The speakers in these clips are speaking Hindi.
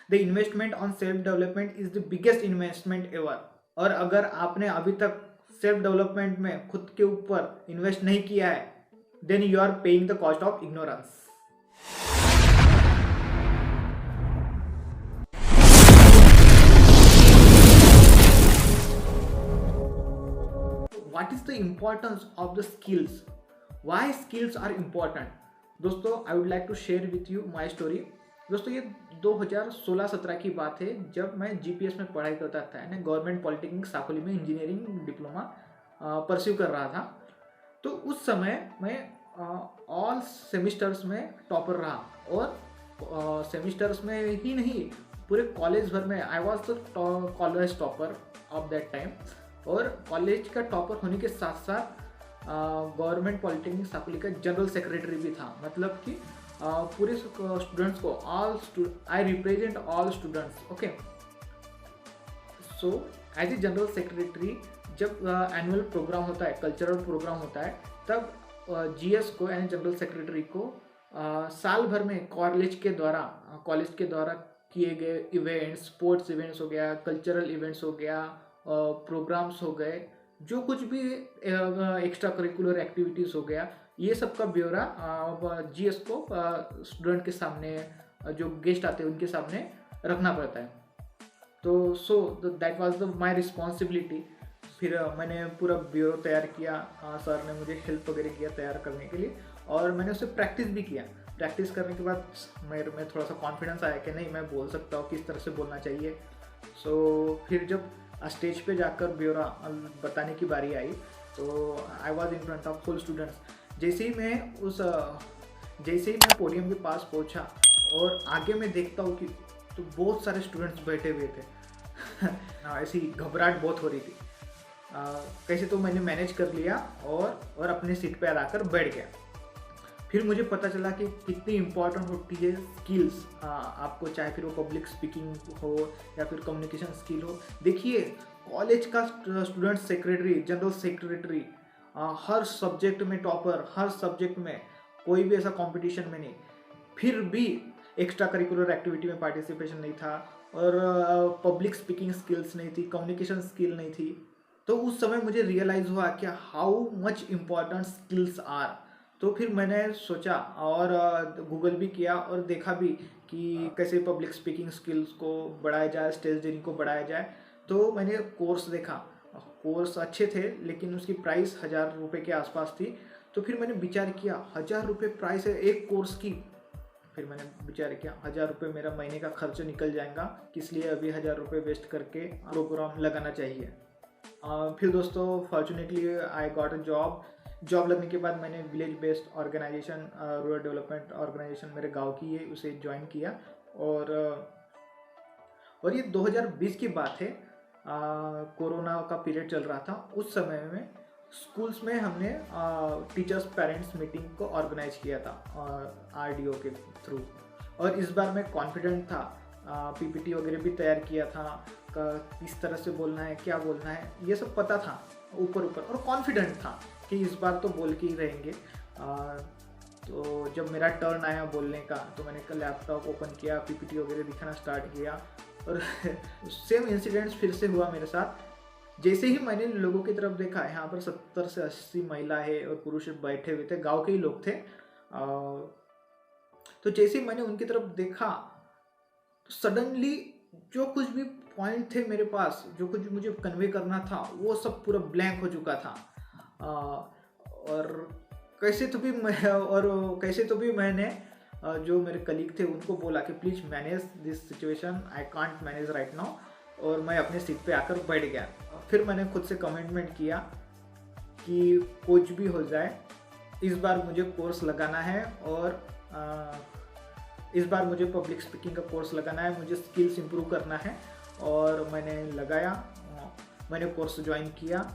The investment on self development is the biggest investment ever. और अगर आपने अभी तक सेल्फ डेवलपमेंट में खुद के ऊपर इन्वेस्ट नहीं किया है, then you are paying the cost of ignorance. What is the importance of the skills? Why skills are important? दोस्तों, I would like to share with you my story. दोस्तों, ये 2016-17 की बात है जब मैं जीपीएस में पढ़ाई करता था, यानी गवर्नमेंट पॉलिटेक्निक साकोली में इंजीनियरिंग डिप्लोमा परस्यू कर रहा था। तो उस समय मैं ऑल सेमिस्टर्स में टॉपर रहा, और सेमिस्टर्स में ही नहीं, पूरे कॉलेज भर में I was the college topper of that time. और कॉलेज का टॉपर होने के साथ साथ गवर्नमेंट पॉलिटेक्निक साकोली का जनरल सेक्रेटरी भी था। मतलब कि पूरे स्टूडेंट्स को I represent all students, okay. So as a general secretary जब एनुअल प्रोग्राम होता है, कल्चरल प्रोग्राम होता है, तब जीएस को यानी जनरल सेक्रेटरी को साल भर में कॉलेज के द्वारा किए गए इवेंट्स, स्पोर्ट्स इवेंट्स हो गया, कल्चरल इवेंट्स हो गया, प्रोग्राम्स हो गए, जो कुछ भी एक्स्ट्रा करिकुलर एक्टिविटीज़ हो गया, ये सब का ब्यौरा जीएस को स्टूडेंट के सामने, जो गेस्ट आते हैं उनके सामने रखना पड़ता है। तो so that was my responsibility. फिर मैंने पूरा ब्यूरो तैयार किया, सर ने मुझे हेल्प वगैरह किया तैयार करने के लिए, और मैंने उससे प्रैक्टिस भी किया। प्रैक्टिस करने के बाद मेरे में थोड़ा सा कॉन्फिडेंस आया कि नहीं, मैं बोल सकता हूँ, किस तरह से बोलना चाहिए। सो फिर जब स्टेज पे जाकर ब्यौरा बताने की बारी आई, तो I was in front of full students. जैसे ही मैं पोडियम के पास पहुंचा और आगे मैं देखता हूँ कि तो बहुत सारे स्टूडेंट्स बैठे हुए थे ऐसी घबराहट बहुत हो रही थी। कैसे तो मैंने मैनेज कर लिया और अपने सीट पे आकर बैठ गया। फिर मुझे पता चला कि कितनी इम्पोर्टेंट होती है स्किल्स आपको, चाहे फिर वो पब्लिक स्पीकिंग हो या फिर कम्युनिकेशन स्किल हो। देखिए, कॉलेज का स्टूडेंट सेक्रेटरी, जनरल सेक्रेटरी, हर सब्जेक्ट में टॉपर, हर सब्जेक्ट में, कोई भी ऐसा कंपटीशन में नहीं, फिर भी एक्स्ट्रा करिकुलर एक्टिविटी में पार्टिसिपेशन नहीं था, और पब्लिक स्पीकिंग स्किल्स नहीं थी, कम्युनिकेशन स्किल नहीं थी। तो उस समय मुझे रियलाइज़ हुआ कि how much important skills are. तो फिर मैंने सोचा और गूगल भी किया और देखा भी कि कैसे पब्लिक स्पीकिंग स्किल्स को बढ़ाया जाए, स्टेज डेयरिंग को बढ़ाया जाए। तो मैंने कोर्स देखा, कोर्स अच्छे थे लेकिन उसकी प्राइस 1000 रुपये के आसपास थी। तो फिर मैंने विचार किया, 1000 रुपये प्राइस है एक कोर्स की। फिर मैंने विचार किया 1000 रुपये मेरा महीने का खर्च निकल जाएगा, किस लिए अभी 1000 रुपये वेस्ट करके प्रोग्राम लगाना चाहिए। फिर दोस्तों, fortunately I got a job लगने के बाद मैंने village based organisation, rural development organisation मेरे गांव की है, उसे ज्वाइन किया। और ये 2020 की बात है, कोरोना का पीरियड चल रहा था। उस समय में स्कूल्स में हमने टीचर्स पेरेंट्स मीटिंग को ऑर्गेनाइज किया था आरडीओ के थ्रू। और इस बार मैं कॉन्फिडेंट था, पीपीटी वगैरह भी तैयार किया था, किस तरह से बोलना है, क्या बोलना है, ये सब पता था ऊपर, और कॉन्फिडेंट था कि इस बार तो बोल के ही रहेंगे। तो जब मेरा टर्न आया बोलने का, तो मैंने लैपटॉप ओपन किया, पीपीटी वगैरह दिखाना स्टार्ट किया, और सेम इंसिडेंट्स फिर से हुआ मेरे साथ। जैसे ही मैंने लोगों की तरफ देखा, यहाँ पर 70 से 80 महिलाएं और पुरुष बैठे हुए थे, गांव के ही लोग थे। तो जैसे ही मैंने उनकी तरफ देखा, तो सडनली जो कुछ भी पॉइंट थे मेरे पास, जो कुछ मुझे कन्वे करना था, वो सब पूरा ब्लैंक हो चुका था। और कैसे तो भी मैंने जो मेरे कलीग थे उनको बोला कि please manage this situation, I can't manage right now, और मैं अपने सीट पे आकर बैठ गया। फिर मैंने खुद से कमिटमेंट किया कि कुछ भी हो जाए, इस बार मुझे कोर्स लगाना है, और इस बार मुझे पब्लिक स्पीकिंग का कोर्स लगाना है, मुझे स्किल्स इंप्रूव करना है। और मैंने लगाया, मैंने कोर्स ज्वाइन किया,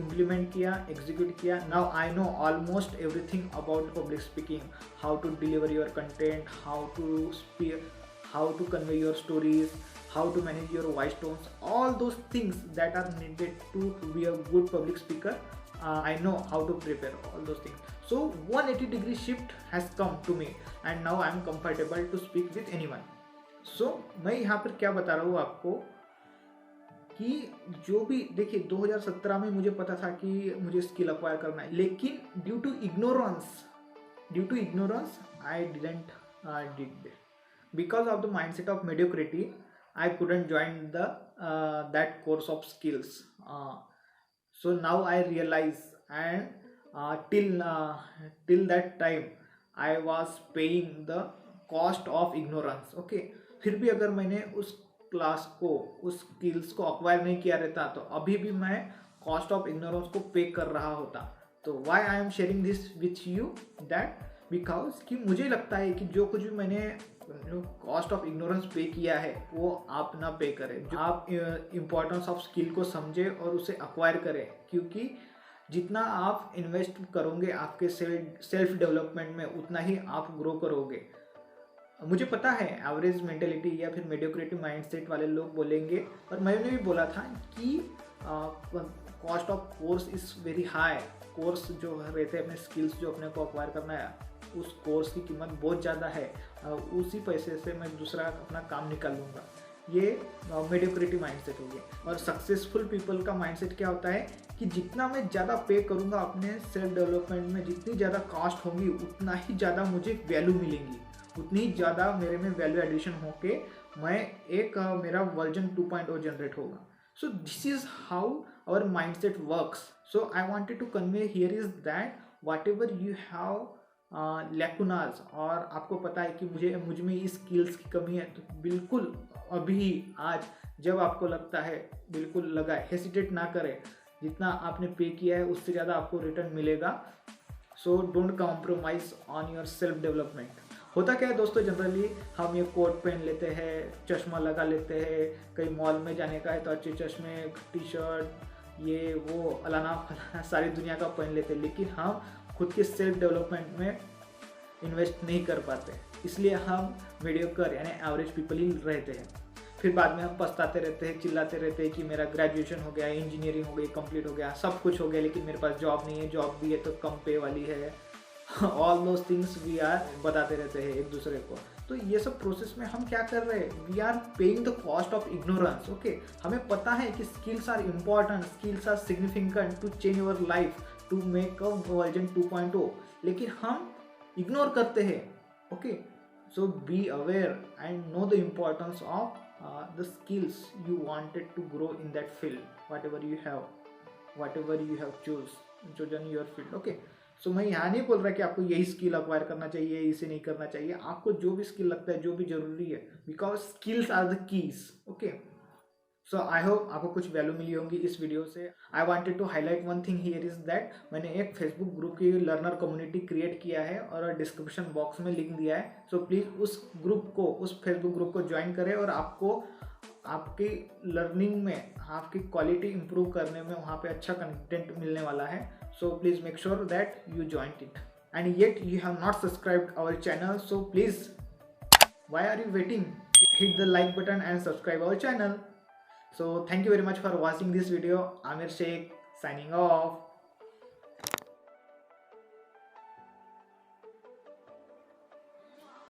इम्प्लीमेंट किया, एग्जीक्यूट किया। Now I know almost everything about public speaking, how to deliver your content, how to speak, how to convey your stories, how to manage your voice tones, all those things that are needed to be a good public speaker. I know how to prepare all those things. So 180-degree shift has come to me, and now I am comfortable to speak with anyone. मैं यहाँ पर क्या बता रहा हूँ आपको कि जो भी देखिए 2017 में मुझे पता था कि मुझे स्किल अक्वायर करना है, लेकिन due to ignorance I didn't did because of the mindset of mediocrity I couldn't join the that course of skills. So now I realize, and till that time I was paying the cost of ignorance. Okay, फिर भी अगर मैंने उस क्लास को, उस स्किल्स को अक्वायर नहीं किया रहता तो अभी भी मैं कॉस्ट ऑफ इग्नोरेंस को पे कर रहा होता. तो why I am sharing this with you that because कि मुझे लगता है कि जो कुछ भी मैंने कॉस्ट ऑफ इग्नोरेंस पे किया है वो आप ना पे करें. जो आप इम्पोर्टेंस ऑफ स्किल को समझे और उसे अक्वायर करें, क्योंकि जितना आप इन्वेस्ट करोगे आपके सेल्फ डेवलपमेंट में उतना ही आप ग्रो करोगे. मुझे पता है एवरेज मेंटेलिटी या फिर मेडियोक्रिटी माइंडसेट वाले लोग बोलेंगे, और मैंने भी बोला था कि cost of course is very high. Course जो रहते हैं अपने स्किल्स जो अपने को अक्वायर करना है, उस कोर्स की कीमत बहुत ज़्यादा है. उसी पैसे से मैं दूसरा अपना काम निकाल लूँगा. ये मेडियोक्रिटी माइंडसेट हो गया. और सक्सेसफुल पीपल का माइंडसेट क्या होता है कि जितना मैं ज़्यादा पे करूँगा अपने सेल्फ डेवलपमेंट में, जितनी ज़्यादा कॉस्ट होगी उतना ही ज़्यादा मुझे वैल्यू मिलेंगी, उतनी ही ज़्यादा मेरे में वैल्यू एडिशन होके मैं एक मेरा वर्जन 2.0 जनरेट होगा. So this is how our mindset works. So I wanted to convey here is that whatever you have lacunas, और आपको पता है कि मुझ में इस स्किल्स की कमी है, तो बिल्कुल अभी आज जब आपको लगता है बिल्कुल लगाए, हेसिटेट ना करें. जितना आपने पे किया है उससे ज़्यादा आपको रिटर्न मिलेगा. So don't compromise on your self development. होता क्या है दोस्तों, जनरली हम ये कोट पहन लेते हैं, चश्मा लगा लेते हैं, कहीं मॉल में जाने का है तो अच्छे चश्मे, टी शर्ट, ये वो अलाना फलाना सारी दुनिया का पहन लेते हैं, लेकिन हम खुद के सेल्फ डेवलपमेंट में इन्वेस्ट नहीं कर पाते. इसलिए हम मीडियोकर यानी एवरेज पीपल ही रहते हैं. फिर बाद में हम पछताते रहते हैं, चिल्लाते रहते हैं कि मेरा ग्रेजुएशन हो गया, इंजीनियरिंग हो गई, कंप्लीट हो गया, सब कुछ हो गया, लेकिन मेरे पास जॉब नहीं है, जॉब भी है तो कम पे वाली है. All those things we are बताते रहते हैं एक दूसरे को. तो ये सब प्रोसेस में हम क्या कर रहे हैं, we are paying the cost of ignorance. Okay, हमें पता है कि skills are important, skills are significant to change your life, to make a version 2.0, लेकिन हम इग्नोर करते हैं. Okay, so be aware and know the importance of the skills you wanted to grow in that field, whatever you have chosen your field. Okay, so मैं यहाँ नहीं बोल रहा कि आपको यही स्किल अक्वायर करना चाहिए, इसे नहीं करना चाहिए. आपको जो भी स्किल लगता है, जो भी जरूरी है, because skills are the keys. Okay, so I hope आपको कुछ वैल्यू मिली होंगी इस वीडियो से. I wanted to highlight one thing here is that मैंने एक फेसबुक ग्रुप की लर्नर कम्युनिटी क्रिएट किया है और डिस्क्रिप्शन बॉक्स में लिंक दिया है. सो प्लीज़ उस फेसबुक ग्रुप को ज्वाइन करें और आपको आपकी लर्निंग में, आपकी क्वालिटी इंप्रूव करने में वहाँ पे अच्छा कंटेंट मिलने वाला है. So please make sure that you join it. And yet you have not subscribed our channel, so please why are you waiting, hit the like button and subscribe our channel. So thank you very much for watching this video. Amir Sheikh signing off.